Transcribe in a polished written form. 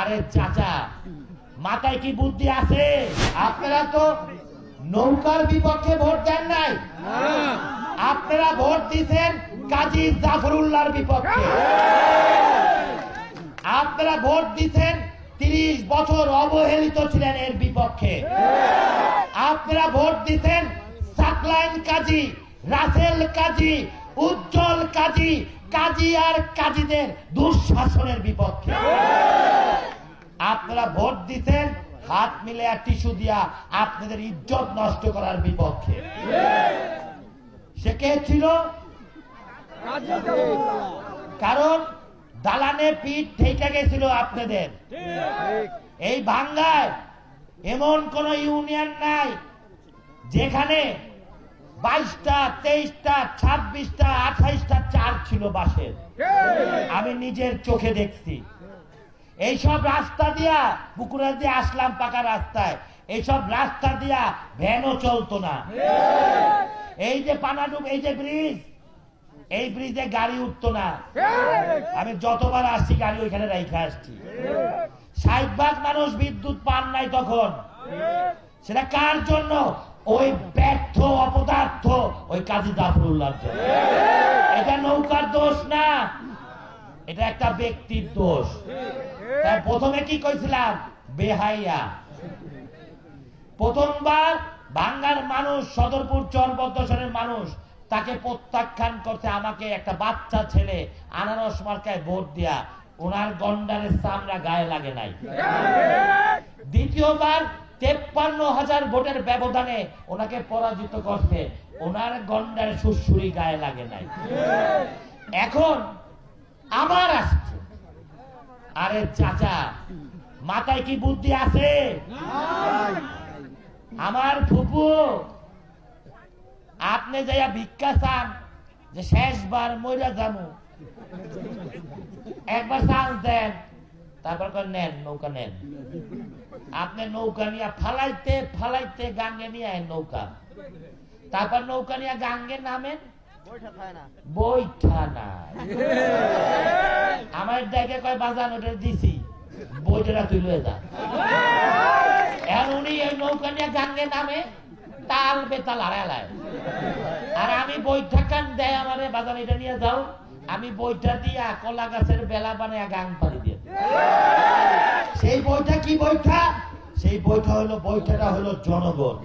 আরে চাচা, মাথায় কি বুদ্ধি আছে? আপনারা তো নৌকার বিপক্ষে ভোট দেন নাই, আপনারা ভোট দিয়েছেন কাজী জাফরুল্লাহর বিপক্ষে। আপনারা ভোট দিয়েছেন 30 বছর অবহেলিত ছিলেন এর বিপক্ষে। আপনারা ভোট দিয়েছেন সাকলাইন কাজী, রাসেল কাজী, উজ্জ্বল কাজী, কাজী আর কাজীদের দুঃশাসনের বিপক্ষে। আপনারা ভোট দিচ্ছেন হাত মিলে আর টিস্যু দিয়া আপনাদের ইজ্জত নষ্ট করার বিপক্ষে। সে কে ছিল? কারণ দালানে পিঠ ঠেকে গেছিল আপনাদের। এই ভাঙ্গায় এমন কোন ইউনিয়ন নাই যেখানে 22টা, 23টা, 26টা, 28টা চার ছিল বাসের। আমি নিজের চোখে দেখছি। এইসব রাস্তা দিয়া পুকুরে দিয়ে আসলাম পাকা রাস্তায়, এইসব রাস্তা দিয়া ভ্যানও চলতো না। এই যে পানাডুব, এই যে ব্রিজ, এই ব্রিজে গাড়ি উঠতো না। আমি যতবার আসছি গাড়ি ওইখানে রেখে আসছি। 60% মানুষ বিদ্যুৎ পান নাই তখন। সেটা কার জন্য? ওই ব্যর্থ অপদার্থ ওই কাজী জাফরুল্লাহর জন্য। এটা নৌকার দোষ না, এটা একটা ব্যক্তির দোষ। তাই প্রথমে কি কইছিলাম? বেহাইয়া। প্রথমবার ভাঙ্গার মানুষ, সদরপুর চরবদ্দশনের মানুষ তাকে প্রত্যাখ্যান করতে আমাকে একটা বাচ্চা ছেলে আনারস মার্কায় ভোট দিয়া ওনার গন্ডারের চামড়া গায়ে লাগে নাই। দ্বিতীয়বার 53,000 ভোটের ব্যবধানে ওনাকে পরাজিত করতে ওনার গন্ডারের সুরসুরি গায়ে লাগে নাই। এখন আবার আসছে। আরে চাচা, মাথায় কি বুদ্ধি আছে? আমার ফুপু, আপনি যাইয়া ভিক্ষা চান যে শেষবার মইরা যামু, একবার চান্স দেন, তারপর নেন নৌকা নেন। আপনি নৌকা নিয়ে ফালাইতে ফালাইতে গাঙ্গে নিয়ে আয় নৌকা, তারপর নৌকা নিয়ে গাঙ্গে নামেন, বৈঠা না। আমার দেখে কয় বাজান ওটা দিছি, বইটা তুই লয়ে যা। এখন উনি এই নৌকা নিয়ে গাঙ্গে নামে, তাল বেতাল হারালায়। আর আমি বৈঠা কান দেয় আমারে, বাজান এটা নিয়ে যাও। আমি বইটা দিয়া কলা গাছের বেলা বানায় গাং পাড়ি দিয়ে। সেই বইটা কি বইটা? সেই বইটা হলো, বইটাটা হলো জনগণ।